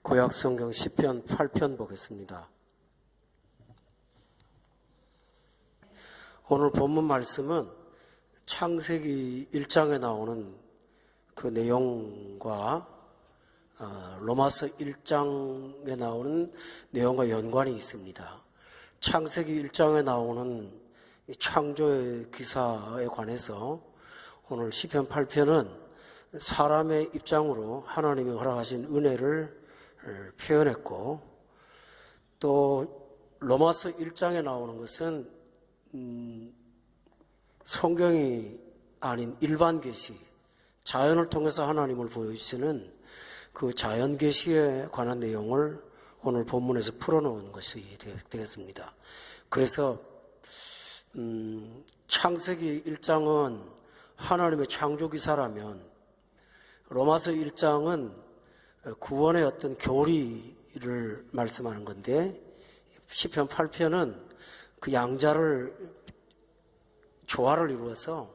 구약성경 시편 8편 보겠습니다. 오늘 본문 말씀은 창세기 1장에 나오는 그 내용과 로마서 1장에 나오는 내용과 연관이 있습니다. 창세기 1장에 나오는 창조의 기사에 관해서 오늘 시편 8편은 사람의 입장으로 하나님이 허락하신 은혜를 표현했고, 또 로마서 1장에 나오는 것은 성경이 아닌 일반 계시, 자연을 통해서 하나님을 보여주시는 그 자연 계시에 관한 내용을 오늘 본문에서 풀어놓은 것이 되겠습니다. 그래서 창세기 1장은 하나님의 창조 기사라면 로마서 1장은 구원의 어떤 교리를 말씀하는 건데, 시편 8편은 그 양자를 조화를 이루어서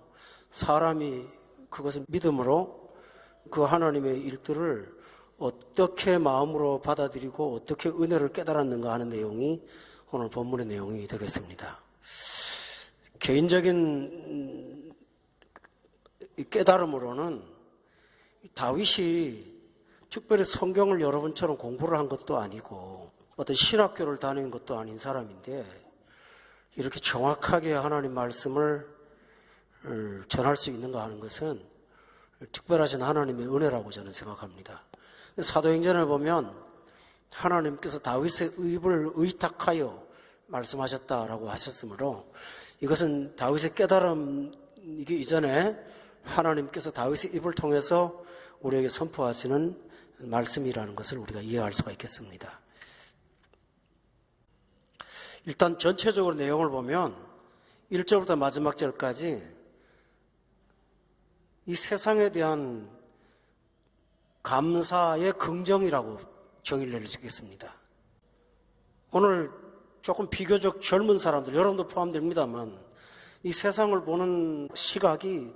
사람이 그것을 믿음으로 그 하나님의 일들을 어떻게 마음으로 받아들이고 어떻게 은혜를 깨달았는가 하는 내용이 오늘 본문의 내용이 되겠습니다. 개인적인 깨달음으로는 다윗이 특별히 성경을 여러분처럼 공부를 한 것도 아니고 어떤 신학교를 다닌 것도 아닌 사람인데, 이렇게 정확하게 하나님 말씀을 전할 수 있는가 하는 것은 특별하신 하나님의 은혜라고 저는 생각합니다. 사도행전을 보면 하나님께서 다윗의 입을 의탁하여 말씀하셨다라고 하셨으므로, 이것은 다윗의 깨달음이기 이전에 하나님께서 다윗의 입을 통해서 우리에게 선포하시는 말씀이라는 것을 우리가 이해할 수가 있겠습니다. 일단 전체적으로 내용을 보면 1절부터 마지막 절까지 이 세상에 대한 감사의 긍정이라고 정의를 내릴 수 있겠습니다. 오늘 조금 비교적 젊은 사람들, 여러분도 포함됩니다만, 이 세상을 보는 시각이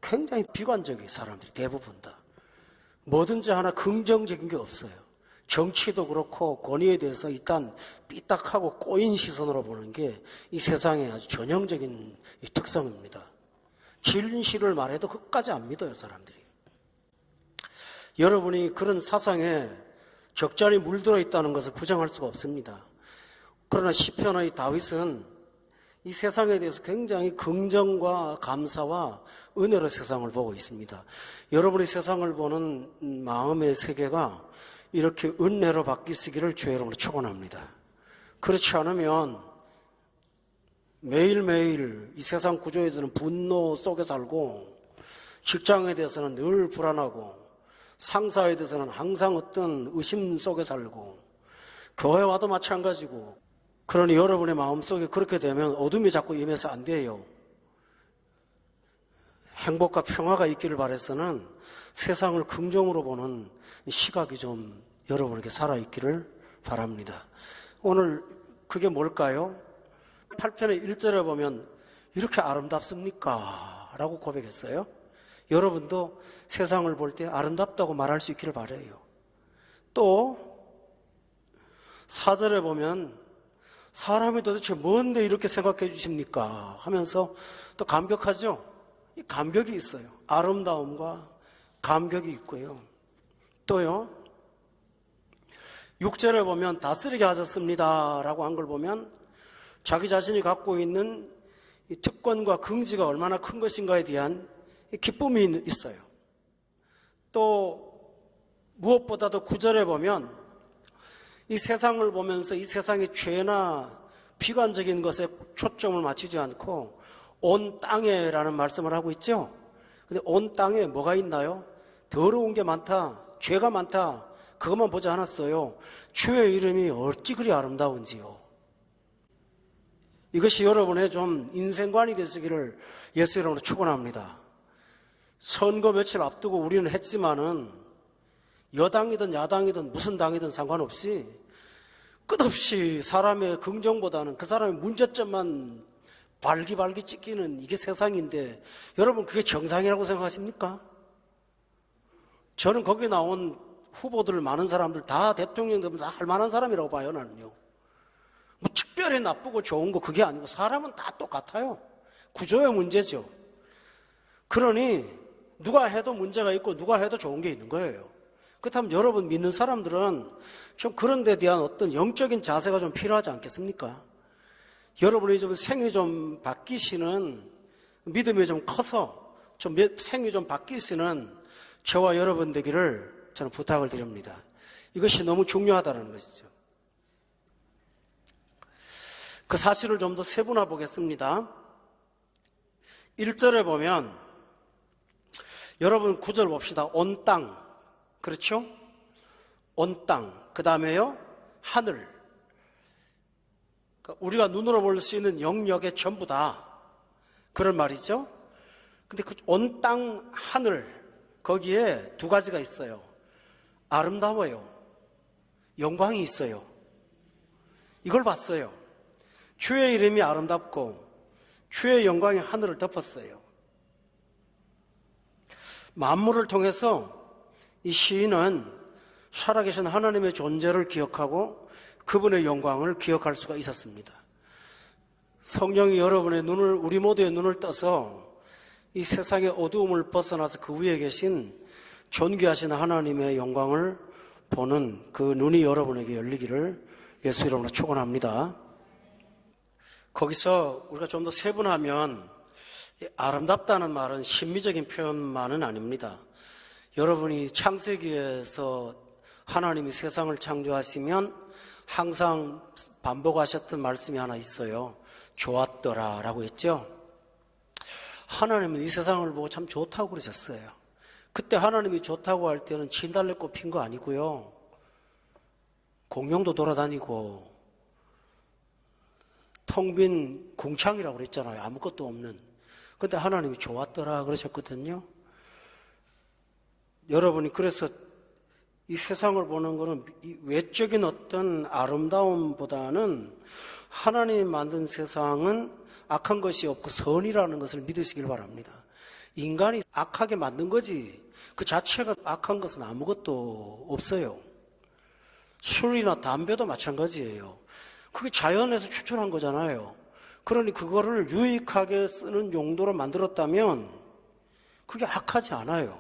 굉장히 비관적인 사람들이 대부분 다. 뭐든지 하나 긍정적인 게 없어요. 정치도 그렇고 권위에 대해서 일단 삐딱하고 꼬인 시선으로 보는 게 이 세상의 아주 전형적인 특성입니다. 진실을 말해도 끝까지 안 믿어요, 사람들이. 여러분이 그런 사상에 적잖이 물들어 있다는 것을 부정할 수가 없습니다. 그러나 시편의 다윗은 이 세상에 대해서 굉장히 긍정과 감사와 은혜로 세상을 보고 있습니다. 여러분이 세상을 보는 마음의 세계가 이렇게 은혜로 바뀌시기를 주의 이름으로 축원합니다. 그렇지 않으면 매일매일 이 세상 구조에 대한 분노 속에 살고, 직장에 대해서는 늘 불안하고, 상사에 대해서는 항상 어떤 의심 속에 살고, 교회 와도 마찬가지고, 그러니 여러분의 마음속에 그렇게 되면 어둠이 자꾸 임해서 안 돼요. 행복과 평화가 있기를 바라서는 세상을 긍정으로 보는 시각이 좀 여러분에게 살아있기를 바랍니다. 오늘 그게 뭘까요? 8편의 1절에 보면 이렇게 아름답습니까? 라고 고백했어요. 여러분도 세상을 볼 때 아름답다고 말할 수 있기를 바라요. 또 4절에 보면 사람이 도대체 뭔데 이렇게 생각해 주십니까? 하면서 또 감격하죠. 이 감격이 있어요. 아름다움과 감격이 있고요. 또요, 6절에 보면 다스리게 하셨습니다 라고 한 걸 보면 자기 자신이 갖고 있는 이 특권과 긍지가 얼마나 큰 것인가에 대한 기쁨이 있어요. 또 무엇보다도 9절에 보면 이 세상을 보면서 이 세상의 죄나 비관적인 것에 초점을 맞추지 않고 온 땅에라는 말씀을 하고 있죠. 근데 온 땅에 뭐가 있나요? 더러운 게 많다, 죄가 많다, 그것만 보지 않았어요. 주의 이름이 어찌 그리 아름다운지요. 이것이 여러분의 좀 인생관이 되시기를 예수 이름으로 축원합니다. 선거 며칠 앞두고 우리는 했지만은 여당이든 야당이든 무슨 당이든 상관없이 끝없이 사람의 긍정보다는 그 사람의 문제점만 발기발기 찍히는 이게 세상인데, 여러분 그게 정상이라고 생각하십니까? 저는 거기에 나온 후보들 많은 사람들 다 대통령 되면 다 할 만한 사람이라고 봐요, 나는요. 뭐 특별히 나쁘고 좋은 거 그게 아니고 사람은 다 똑같아요. 구조의 문제죠. 그러니 누가 해도 문제가 있고 누가 해도 좋은 게 있는 거예요. 그렇다면 여러분 믿는 사람들은 좀 그런 데 대한 어떤 영적인 자세가 좀 필요하지 않겠습니까? 여러분이 좀 생이 좀 바뀌시는, 믿음이 좀 커서 좀 생이 좀 바뀌시는 저와 여러분 되기를 저는 부탁을 드립니다. 이것이 너무 중요하다는 것이죠. 그 사실을 좀 더 세분화 보겠습니다. 1절에 보면 여러분 9절 봅시다. 온 땅, 그렇죠? 온 땅, 그 다음에요 하늘. 그러니까 우리가 눈으로 볼 수 있는 영역의 전부 다 그런 말이죠. 근데 그 온 땅 하늘, 거기에 두 가지가 있어요. 아름다워요. 영광이 있어요. 이걸 봤어요. 주의 이름이 아름답고 주의 영광이 하늘을 덮었어요. 만물을 통해서 이 시인은 살아계신 하나님의 존재를 기억하고 그분의 영광을 기억할 수가 있었습니다. 성령이 여러분의 눈을, 우리 모두의 눈을 떠서 이 세상의 어두움을 벗어나서 그 위에 계신 존귀하신 하나님의 영광을 보는 그 눈이 여러분에게 열리기를 예수 이름으로 축원합니다. 거기서 우리가 좀 더 세분하면 아름답다는 말은 심미적인 표현만은 아닙니다. 여러분이 창세기에서 하나님이 세상을 창조하시면 항상 반복하셨던 말씀이 하나 있어요. 좋았더라 라고 했죠. 하나님은 이 세상을 보고 참 좋다고 그러셨어요. 그때 하나님이 좋다고 할 때는 진달래꽃 핀 거 아니고요. 공룡도 돌아다니고 텅 빈 궁창이라고 그랬잖아요. 아무것도 없는. 그때 하나님이 좋았더라 그러셨거든요. 여러분이 그래서 이 세상을 보는 것은 이 외적인 어떤 아름다움보다는 하나님이 만든 세상은 악한 것이 없고 선이라는 것을 믿으시길 바랍니다. 인간이 악하게 만든 거지 그 자체가 악한 것은 아무것도 없어요. 술이나 담배도 마찬가지예요. 그게 자연에서 추출한 거잖아요. 그러니 그거를 유익하게 쓰는 용도로 만들었다면 그게 악하지 않아요.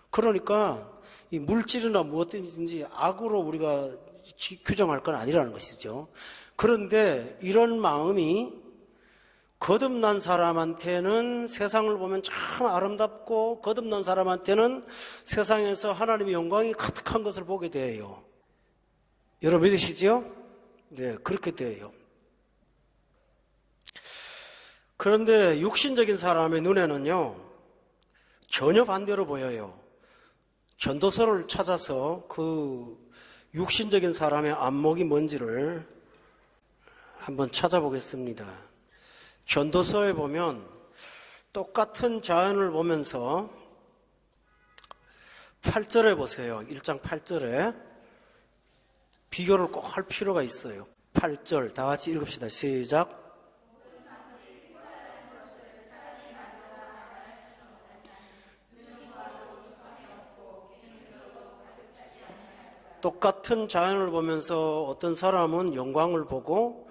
그러니까 이 물질이나 무엇든지 악으로 우리가 규정할 건 아니라는 것이죠. 그런데 이런 마음이 거듭난 사람한테는 세상을 보면 참 아름답고 거듭난 사람한테는 세상에서 하나님의 영광이 가득한 것을 보게 돼요. 여러분 믿으시죠? 네, 그렇게 돼요. 그런데 육신적인 사람의 눈에는요, 전혀 반대로 보여요. 전도서를 찾아서 그 육신적인 사람의 안목이 뭔지를 한번 찾아보겠습니다. 전도서에 보면 똑같은 자연을 보면서 8절에 보세요. 1장 8절에 비교를 꼭 할 필요가 있어요. 8절 다 같이 읽읍시다. 시작. 똑같은 자연을 보면서 어떤 사람은 영광을 보고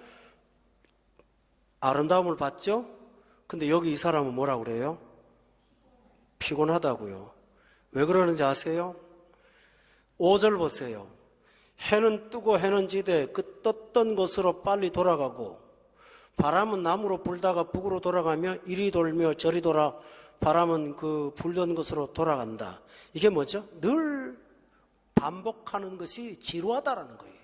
아름다움을 봤죠? 근데 여기 이 사람은 뭐라고 그래요? 피곤하다고요. 왜 그러는지 아세요? 5절 보세요. 해는 뜨고 해는 지되 그 떴던 곳으로 빨리 돌아가고 바람은 남으로 불다가 북으로 돌아가며 이리 돌며 저리 돌아 바람은 그 불던 곳으로 돌아간다. 이게 뭐죠? 늘 반복하는 것이 지루하다라는 거예요.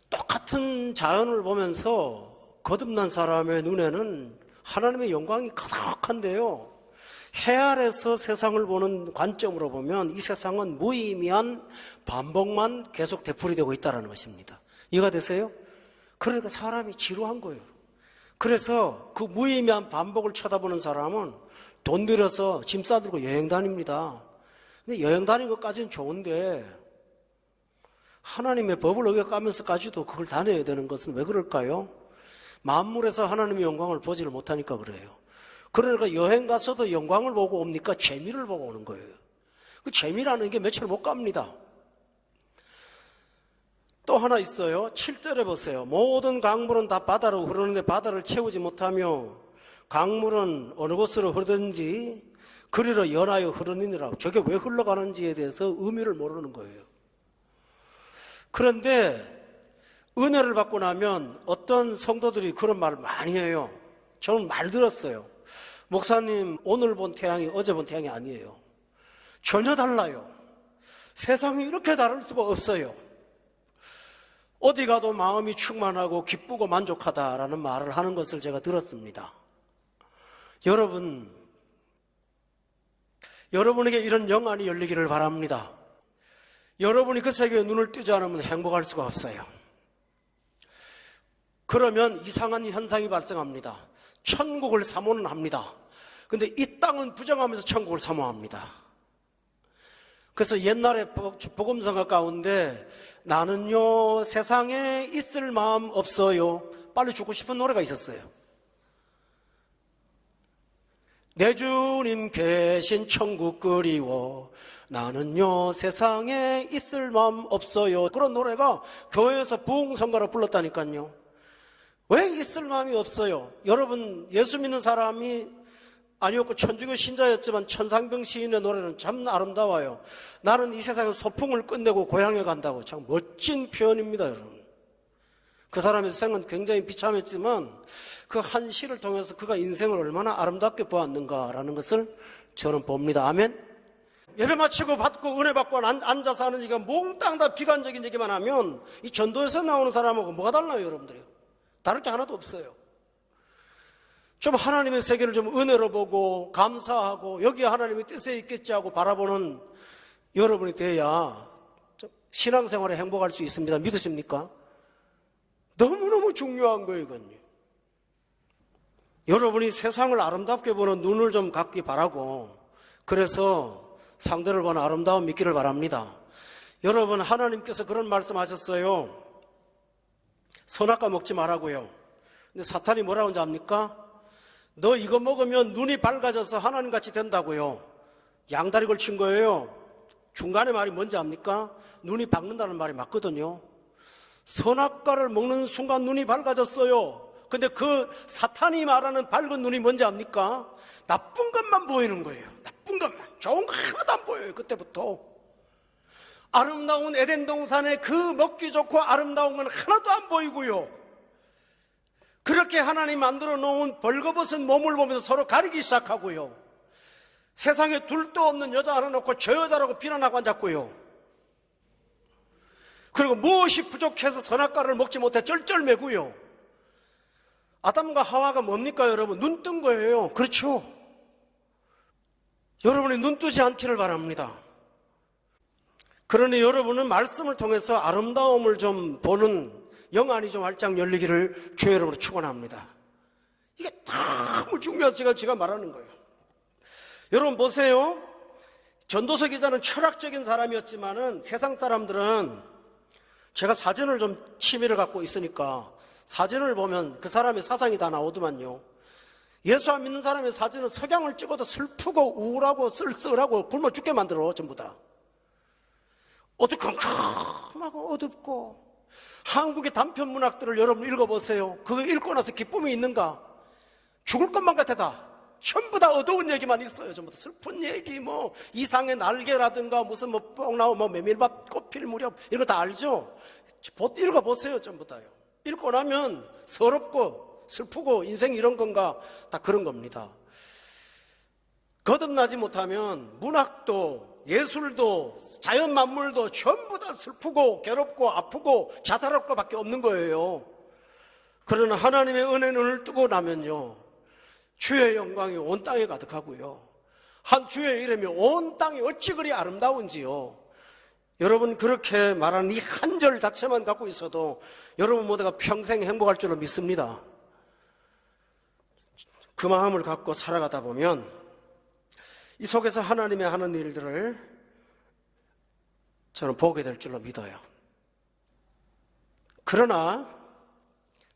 똑같은 자연을 보면서 거듭난 사람의 눈에는 하나님의 영광이 가득한데요. 해 아래서 세상을 보는 관점으로 보면 이 세상은 무의미한 반복만 계속 되풀이되고 있다는 것입니다. 이해가 되세요? 그러니까 사람이 지루한 거예요. 그래서 그 무의미한 반복을 쳐다보는 사람은 돈 들여서 짐 싸들고 여행 다닙니다. 근데 여행 다니는 것까지는 좋은데 하나님의 법을 어겨가면서까지도 그걸 다녀야 되는 것은 왜 그럴까요? 만물에서 하나님의 영광을 보지를 못하니까 그래요. 그러니까 여행 가서도 영광을 보고 옵니까? 재미를 보고 오는 거예요. 그 재미라는 게 며칠 못 갑니다. 또 하나 있어요. 7절에 보세요. 모든 강물은 다 바다로 흐르는데 바다를 채우지 못하며 강물은 어느 곳으로 흐르든지 그리로 연하여 흐르느니라. 저게 왜 흘러가는지에 대해서 의미를 모르는 거예요. 그런데 은혜를 받고 나면 어떤 성도들이 그런 말을 많이 해요. 저는 말 들었어요. 목사님, 오늘 본 태양이 어제 본 태양이 아니에요. 전혀 달라요. 세상이 이렇게 다를 수가 없어요. 어디 가도 마음이 충만하고 기쁘고 만족하다라는 말을 하는 것을 제가 들었습니다. 여러분에게 이런 영안이 열리기를 바랍니다. 여러분이 그 세계에 눈을 뜨지 않으면 행복할 수가 없어요. 그러면 이상한 현상이 발생합니다. 천국을 사모는 합니다. 근데 이 땅은 부정하면서 천국을 사모합니다. 그래서 옛날에 복음성가 가운데 나는요 세상에 있을 마음 없어요, 빨리 죽고 싶은 노래가 있었어요. 내 주님 계신 천국 그리워 나는요 세상에 있을 마음 없어요. 그런 노래가 교회에서 부흥성가로 불렀다니까요. 왜 있을 마음이 없어요? 여러분, 예수 믿는 사람이 아니었고 천주교 신자였지만 천상병 시인의 노래는 참 아름다워요. 나는 이 세상에 소풍을 끝내고 고향에 간다고. 참 멋진 표현입니다, 여러분. 그 사람의 생은 굉장히 비참했지만 그 한 시를 통해서 그가 인생을 얼마나 아름답게 보았는가라는 것을 저는 봅니다. 아멘. 예배 마치고 받고 은혜 받고 앉아서 하는 얘기가 몽땅 다 비관적인 얘기만 하면 이 전도에서 나오는 사람하고 뭐가 달라요, 여러분들이요? 다를 게 하나도 없어요. 좀 하나님의 세계를 좀 은혜로 보고 감사하고 여기에 하나님의 뜻에 있겠지 하고 바라보는 여러분이 돼야 좀 신앙생활에 행복할 수 있습니다. 믿으십니까? 너무너무 중요한 거예요, 이건. 여러분이 세상을 아름답게 보는 눈을 좀 갖기 바라고, 그래서 상대를 보는 아름다움 믿기를 바랍니다. 여러분, 하나님께서 그런 말씀하셨어요. 선악과 먹지 말라고요. 근데 사탄이 뭐라고 하는지 압니까? 너 이거 먹으면 눈이 밝아져서 하나님같이 된다고요. 양다리 걸친 거예요. 중간에 말이 뭔지 압니까? 눈이 밝는다는 말이 맞거든요. 선악과를 먹는 순간 눈이 밝아졌어요. 근데 그 사탄이 말하는 밝은 눈이 뭔지 압니까? 나쁜 것만 보이는 거예요. 나쁜 것만. 좋은 거 하나도 안 보여요, 그때부터. 아름다운 에덴 동산에 그 먹기 좋고 아름다운 건 하나도 안 보이고요. 그렇게 하나님 만들어 놓은 벌거벗은 몸을 보면서 서로 가리기 시작하고요. 세상에 둘도 없는 여자 하나 놓고 저 여자라고 비난하고 앉았고요. 그리고 무엇이 부족해서 선악과를 먹지 못해 쩔쩔매고요. 아담과 하와가 뭡니까, 여러분? 눈 뜬 거예요. 그렇죠? 여러분이 눈 뜨지 않기를 바랍니다. 그러니 여러분은 말씀을 통해서 아름다움을 좀 보는 영안이 좀 활짝 열리기를 주의 이름으로 축원합니다. 이게 너무 중요해서 제가 말하는 거예요. 여러분 보세요. 전도서 기자는 철학적인 사람이었지만은 세상 사람들은, 제가 사진을 좀 취미를 갖고 있으니까 사진을 보면 그 사람의 사상이 다 나오더만요. 예수 안 믿는 사람의 사진은 석양을 찍어도 슬프고 우울하고 쓸쓸하고 굶어 죽게 만들어, 전부 다. 어두컴컴하고 어둡고. 한국의 단편 문학들을 여러분 읽어보세요. 그거 읽고 나서 기쁨이 있는가? 죽을 것만 같아. 전부 다 어두운 얘기만 있어요. 전부 다 슬픈 얘기, 뭐 이상의 날개라든가 무슨 뭐 뻥 나오고 뭐 메밀밭 꽃필 무렵, 이런 거 다 알죠? 읽어보세요. 전부 다요. 읽고 나면 서럽고 슬프고 인생이 이런 건가, 다 그런 겁니다. 거듭나지 못하면 문학도 예술도 자연 만물도 전부 다 슬프고 괴롭고 아프고 자살할 것밖에 없는 거예요. 그러나 하나님의 은혜 눈을 뜨고 나면요, 주의 영광이 온 땅에 가득하고요, 한 주의 이름이 온 땅이 어찌 그리 아름다운지요. 여러분, 그렇게 말하는 이 한 절 자체만 갖고 있어도 여러분 모두가 평생 행복할 줄로 믿습니다. 그 마음을 갖고 살아가다 보면 이 속에서 하나님의 하는 일들을 저는 보게 될 줄로 믿어요. 그러나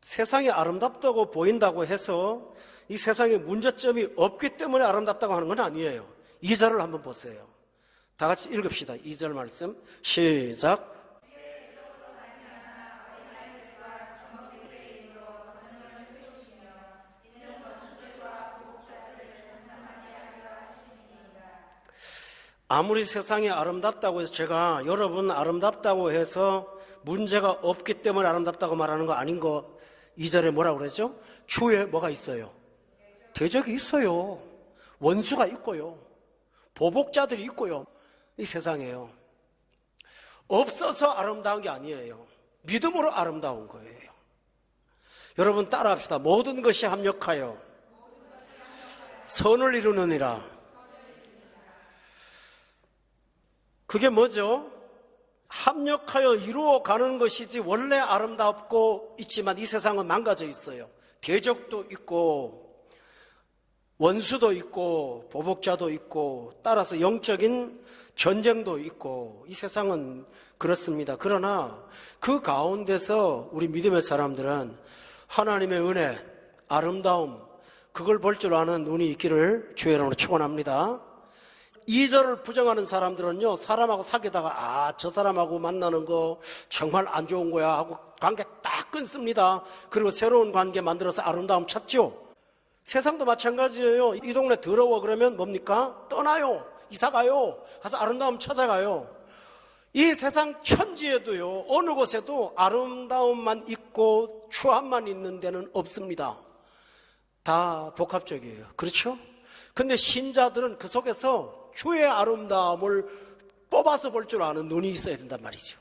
세상이 아름답다고 보인다고 해서 이 세상에 문제점이 없기 때문에 아름답다고 하는 건 아니에요. 2절을 한번 보세요. 다 같이 읽읍시다. 2절 말씀 시작. 아무리 세상이 아름답다고 해서 제가 여러분 아름답다고 해서 문제가 없기 때문에 아름답다고 말하는 거 아닌 거 2절에 뭐라고 그랬죠? 주에 뭐가 있어요? 대적이 있어요. 원수가 있고요. 보복자들이 있고요. 이 세상에요. 없어서 아름다운 게 아니에요. 믿음으로 아름다운 거예요. 여러분 따라합시다. 모든 것이 합력하여 선을 이루느니라. 그게 뭐죠? 합력하여 이루어가는 것이지 원래 아름답고 있지만 이 세상은 망가져 있어요. 대적도 있고 원수도 있고 보복자도 있고 따라서 영적인 전쟁도 있고 이 세상은 그렇습니다. 그러나 그 가운데서 우리 믿음의 사람들은 하나님의 은혜, 아름다움 그걸 볼 줄 아는 눈이 있기를 주의 이름으로 축원합니다. 2절을 부정하는 사람들은요, 사람하고 사귀다가 저 사람하고 만나는 거 정말 안 좋은 거야 하고 관계 딱 끊습니다. 그리고 새로운 관계 만들어서 아름다움 찾죠. 세상도 마찬가지예요. 이 동네 더러워 그러면 뭡니까? 떠나요. 이사가요. 가서 아름다움 찾아가요. 이 세상 천지에도요, 어느 곳에도 아름다움만 있고 추함만 있는 데는 없습니다. 다 복합적이에요. 그렇죠? 근데 신자들은 그 속에서 주의 아름다움을 뽑아서 볼 줄 아는 눈이 있어야 된단 말이죠.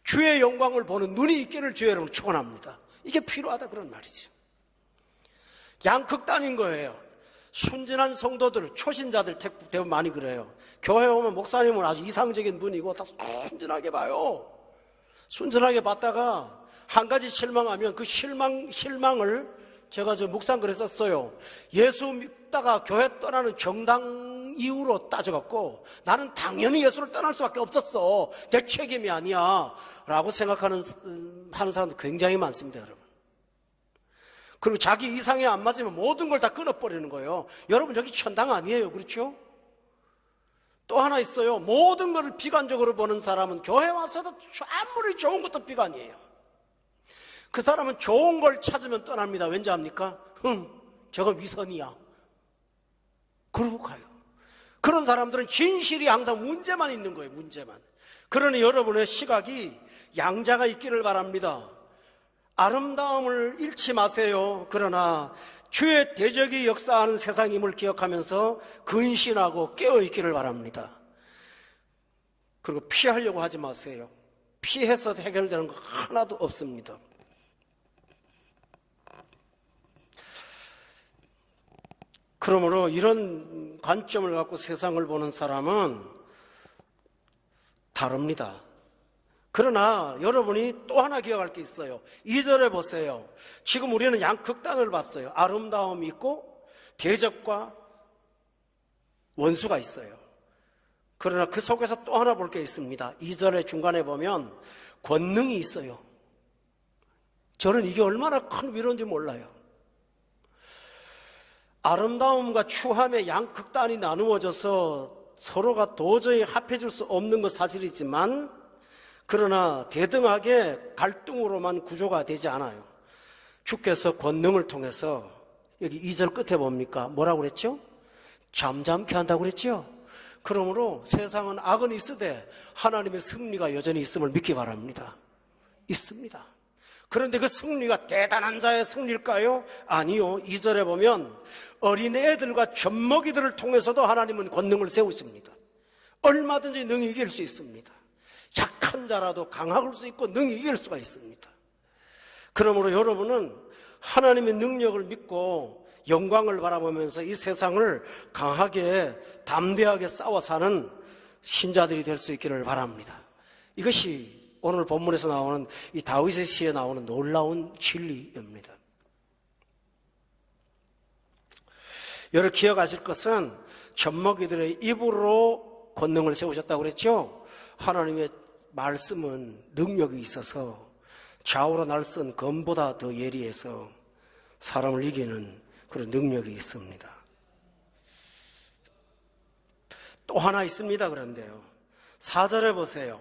주의 영광을 보는 눈이 있기를 주의 이름으로 축원합니다. 이게 필요하다 그런 말이죠. 양극단인 거예요. 순진한 성도들, 초신자들 대부분 많이 그래요. 교회 오면 목사님은 아주 이상적인 분이고 다 순진하게 봐요. 순진하게 봤다가 한 가지 실망하면 그 실망을 제가 묵상글에 썼어요. 예수 믿다가 교회 떠나는 정당 이유로 따져갖고 나는 당연히 예수를 떠날 수밖에 없었어. 내 책임이 아니야. 라고 생각하는 사람도 굉장히 많습니다, 여러분. 그리고 자기 이상에 안 맞으면 모든 걸 다 끊어버리는 거예요. 여러분 여기 천당 아니에요. 그렇죠? 또 하나 있어요. 모든 것을 비관적으로 보는 사람은 교회 와서도 아무리 좋은 것도 비관이에요. 그 사람은 좋은 걸 찾으면 떠납니다. 왠지 압니까? 저건 위선이야. 그러고 가요. 그런 사람들은 진실이 항상 문제만 있는 거예요. 문제만. 그러니 여러분의 시각이 양자가 있기를 바랍니다. 아름다움을 잃지 마세요. 그러나 주의 대적이 역사하는 세상임을 기억하면서 근신하고 깨어있기를 바랍니다. 그리고 피하려고 하지 마세요. 피해서 해결되는 거 하나도 없습니다. 그러므로 이런 관점을 갖고 세상을 보는 사람은 다릅니다. 그러나 여러분이 또 하나 기억할 게 있어요. 2절에 보세요. 지금 우리는 양극단을 봤어요. 아름다움이 있고 대적과 원수가 있어요. 그러나 그 속에서 또 하나 볼 게 있습니다. 2절의 중간에 보면 권능이 있어요. 저는 이게 얼마나 큰 위로인지 몰라요. 아름다움과 추함의 양극단이 나누어져서 서로가 도저히 합해질 수 없는 건 사실이지만 그러나 대등하게 갈등으로만 구조가 되지 않아요. 주께서 권능을 통해서 여기 2절 끝에 뭡니까? 뭐라고 그랬죠? 잠잠케 한다고 그랬죠? 그러므로 세상은 악은 있으되 하나님의 승리가 여전히 있음을 믿기 바랍니다. 있습니다. 그런데 그 승리가 대단한 자의 승리일까요? 아니요. 2절에 보면 어린애들과 젖먹이들을 통해서도 하나님은 권능을 세우십니다. 얼마든지 능히 이길 수 있습니다. 약한 자라도 강할 수 있고 능히 이길 수가 있습니다. 그러므로 여러분은 하나님의 능력을 믿고 영광을 바라보면서 이 세상을 강하게 담대하게 싸워 사는 신자들이 될 수 있기를 바랍니다. 이것이 오늘 본문에서 나오는 이 다윗의 시에 나오는 놀라운 진리입니다. 여러분 기억하실 것은 젖먹이들의 입으로 권능을 세우셨다고 그랬죠? 하나님의 말씀은 능력이 있어서 좌우로 날선 검보다 더 예리해서 사람을 이기는 그런 능력이 있습니다. 또 하나 있습니다. 그런데요. 4절에 보세요.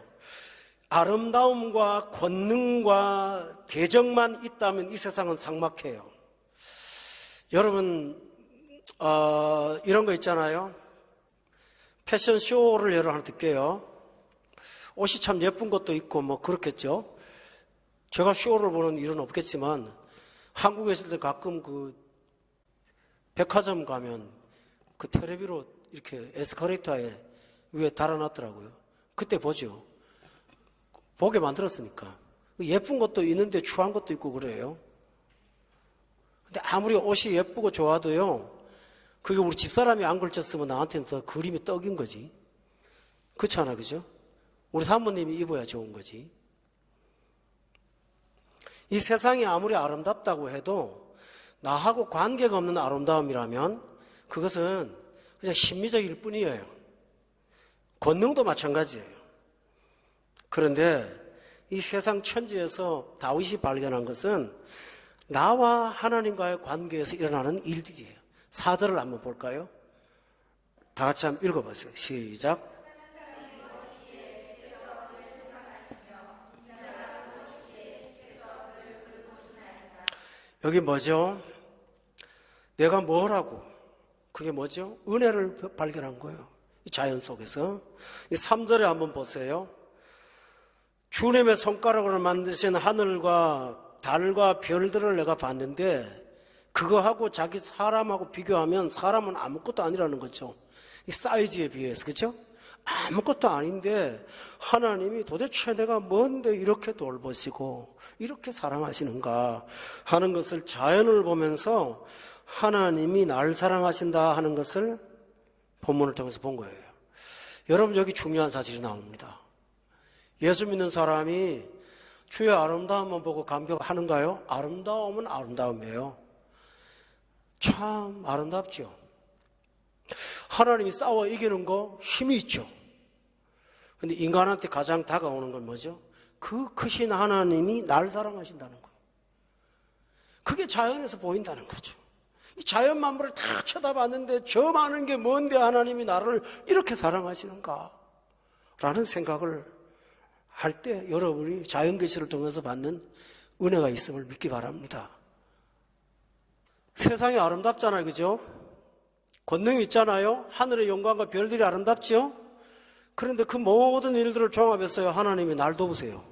아름다움과 권능과 대적만 있다면 이 세상은 삭막해요. 여러분 이런 거 있잖아요. 패션쇼를 예를 하나 들게요. 옷이 참 예쁜 것도 있고 뭐 그렇겠죠. 제가 쇼를 보는 일은 없겠지만 한국에 있을 때 가끔 그 백화점 가면 그 텔레비로 이렇게 에스컬레이터에 위에 달아놨더라고요. 그때 보죠. 보게 만들었으니까. 예쁜 것도 있는데 추한 것도 있고 그래요. 근데 아무리 옷이 예쁘고 좋아도요, 그게 우리 집사람이 안 걸쳤으면 나한테는 더 그림이 떡인 거지. 그렇잖아, 그죠? 우리 사모님이 입어야 좋은 거지. 이 세상이 아무리 아름답다고 해도 나하고 관계가 없는 아름다움이라면 그것은 그냥 심미적일 뿐이에요. 권능도 마찬가지예요. 그런데 이 세상 천지에서 다윗이 발견한 것은 나와 하나님과의 관계에서 일어나는 일들이에요. 4절을 한번 볼까요? 다 같이 한번 읽어보세요. 시작. 여기 뭐죠? 내가 뭐라고? 그게 뭐죠? 은혜를 발견한 거예요. 이 자연 속에서. 이 3절에 한번 보세요. 주님의 손가락으로 만드신 하늘과 달과 별들을 내가 봤는데 그거하고 자기 사람하고 비교하면 사람은 아무것도 아니라는 거죠. 이 사이즈에 비해서, 그렇죠? 아무것도 아닌데 하나님이 도대체 내가 뭔데 이렇게 돌보시고 이렇게 사랑하시는가 하는 것을 자연을 보면서 하나님이 날 사랑하신다 하는 것을 본문을 통해서 본 거예요. 여러분, 여기 중요한 사실이 나옵니다. 예수 믿는 사람이 주의 아름다움만 보고 감격하는가요? 아름다움은 아름다움이에요. 참 아름답죠. 하나님이 싸워 이기는 거 힘이 있죠. 근데 인간한테 가장 다가오는 건 뭐죠? 그 크신 하나님이 날 사랑하신다는 거예요. 그게 자연에서 보인다는 거죠. 이 자연 만물을 다 쳐다봤는데 저 많은 게 뭔데 하나님이 나를 이렇게 사랑하시는가 라는 생각을 할 때 여러분이 자연계시를 통해서 받는 은혜가 있음을 믿기 바랍니다. 세상이 아름답잖아요, 그죠? 권능이 있잖아요. 하늘의 영광과 별들이 아름답죠. 그런데 그 모든 일들을 종합해서요, 하나님이 날 도우세요.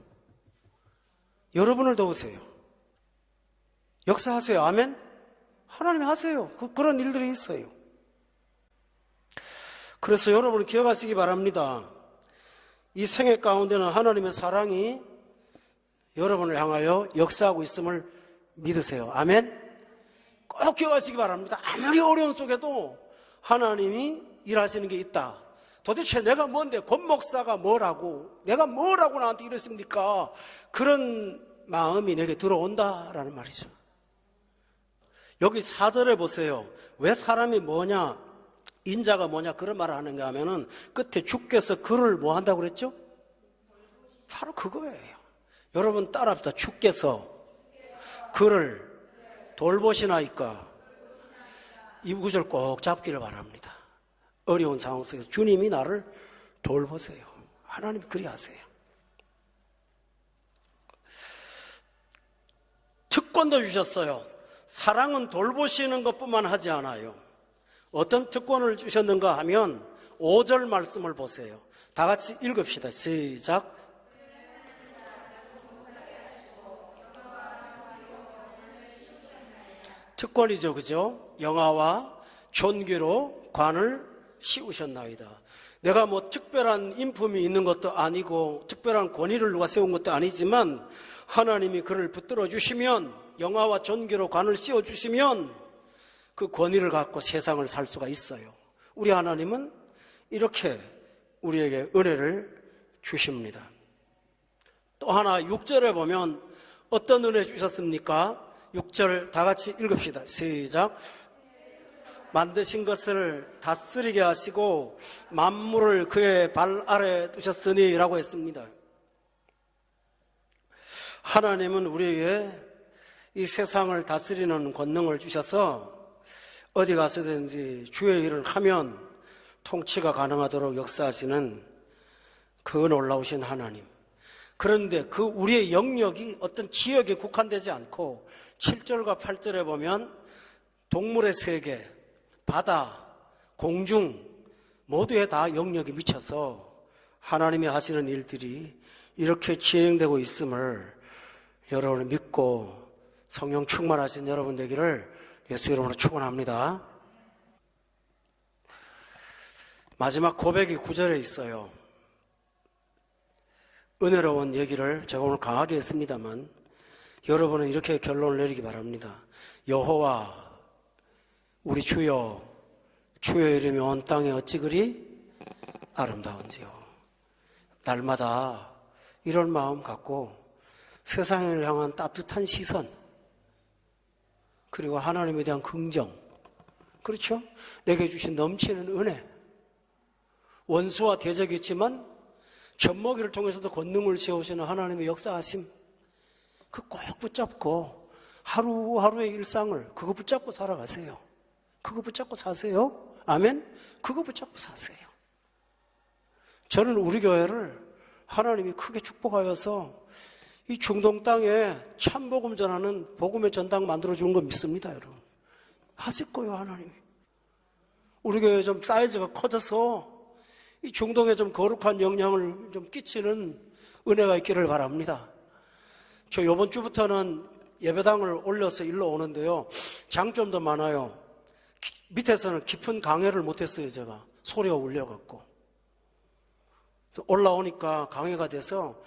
여러분을 도우세요. 역사하세요. 아멘? 하나님이 하세요. 그런 일들이 있어요. 그래서 여러분이 기억하시기 바랍니다. 이 생애 가운데는 하나님의 사랑이 여러분을 향하여 역사하고 있음을 믿으세요. 아멘? 꼭 기억하시기 바랍니다. 아무리 어려운 속에도 하나님이 일하시는 게 있다. 도대체 내가 뭔데, 권 목사가 뭐라고, 내가 뭐라고 나한테 이랬습니까? 그런 마음이 내게 들어온다라는 말이죠. 여기 4절에 보세요. 왜 사람이 뭐냐, 인자가 뭐냐 그런 말을 하는가 하면은 끝에 주께서 그를 뭐 한다고 그랬죠? 바로 그거예요. 여러분 따라합시다. 주께서 그를 돌보시나이까. 이 구절 꼭 잡기를 바랍니다. 어려운 상황 속에서 주님이 나를 돌보세요. 하나님 그리 하세요. 특권도 주셨어요. 사랑은 돌보시는 것뿐만 하지 않아요. 어떤 특권을 주셨는가 하면 5절 말씀을 보세요. 다 같이 읽읍시다. 시작. 특권이죠, 그죠? 영화와 존귀로 관을 씌우셨나이다. 내가 뭐 특별한 인품이 있는 것도 아니고 특별한 권위를 누가 세운 것도 아니지만 하나님이 그를 붙들어 주시면, 영화와 존귀로 관을 씌워 주시면 그 권위를 갖고 세상을 살 수가 있어요. 우리 하나님은 이렇게 우리에게 은혜를 주십니다. 또 하나 6절에 보면 어떤 은혜 주셨습니까? 6절 다 같이 읽읍시다. 시작. 만드신 것을 다스리게 하시고 만물을 그의 발 아래 두셨으니 라고 했습니다. 하나님은 우리에게 이 세상을 다스리는 권능을 주셔서 어디 가서든지 주의 일을 하면 통치가 가능하도록 역사하시는 그 놀라우신 하나님. 그런데 그 우리의 영역이 어떤 지역에 국한되지 않고 7절과 8절에 보면 동물의 세계, 바다, 공중 모두에 다 영역이 미쳐서 하나님이 하시는 일들이 이렇게 진행되고 있음을 여러분이 믿고 성령 충만하신 여러분 되기를 예수 이름으로 축원합니다. 마지막 고백이 9절에 있어요. 은혜로운 얘기를 제가 오늘 강하게 했습니다만 여러분은 이렇게 결론을 내리기 바랍니다. 여호와 우리 주여, 주의 이름이 온 땅에 어찌 그리 아름다운지요. 날마다 이런 마음 갖고 세상을 향한 따뜻한 시선, 그리고 하나님에 대한 긍정, 그렇죠? 내게 주신 넘치는 은혜, 원수와 대적이 있지만 젖먹이를 통해서도 권능을 세우시는 하나님의 역사하심, 그 꼭 붙잡고 하루하루의 일상을 그거 붙잡고 살아가세요. 그거 붙잡고 사세요. 아멘. 그거 붙잡고 사세요. 저는 우리 교회를 하나님이 크게 축복하여서 이 중동 땅에 참복음 전하는 복음의 전당 만들어주는 거 믿습니다, 여러분. 하실 거예요, 하나님이. 우리 교회 좀 사이즈가 커져서 이 중동에 좀 거룩한 영향을 좀 끼치는 은혜가 있기를 바랍니다. 저 이번 주부터는 예배당을 올려서 일로 오는데요. 장점도 많아요. 밑에서는 깊은 강해를 못했어요, 제가. 소리가 울려갖고. 올라오니까 강해가 돼서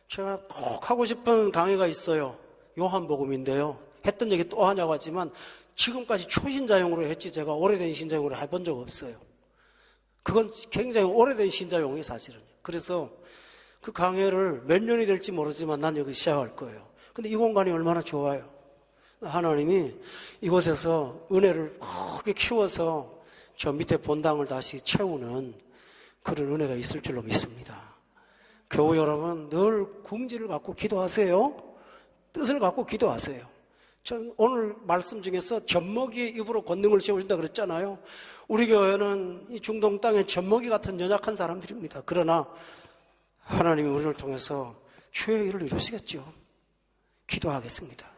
제가 꼭 하고 싶은 강해가 있어요. 요한복음인데요. 했던 얘기 또 하냐고 하지만 지금까지 초신자용으로 했지 제가 오래된 신자용으로 해본 적 없어요. 그건 굉장히 오래된 신자용이에요, 사실은. 그래서 그 강해를 몇 년이 될지 모르지만 난 여기 시작할 거예요. 근데 이 공간이 얼마나 좋아요. 하나님이 이곳에서 은혜를 크게 키워서 저 밑에 본당을 다시 채우는 그런 은혜가 있을 줄로 믿습니다. 교우 여러분, 늘 궁지를 갖고 기도하세요. 뜻을 갖고 기도하세요. 저는 오늘 말씀 중에서 젖먹이의 입으로 권능을 세우신다 그랬잖아요. 우리 교회는 이 중동 땅에 젖먹이 같은 연약한 사람들입니다. 그러나 하나님이 우리를 통해서 주의 일을 이루시겠죠. 기도하겠습니다.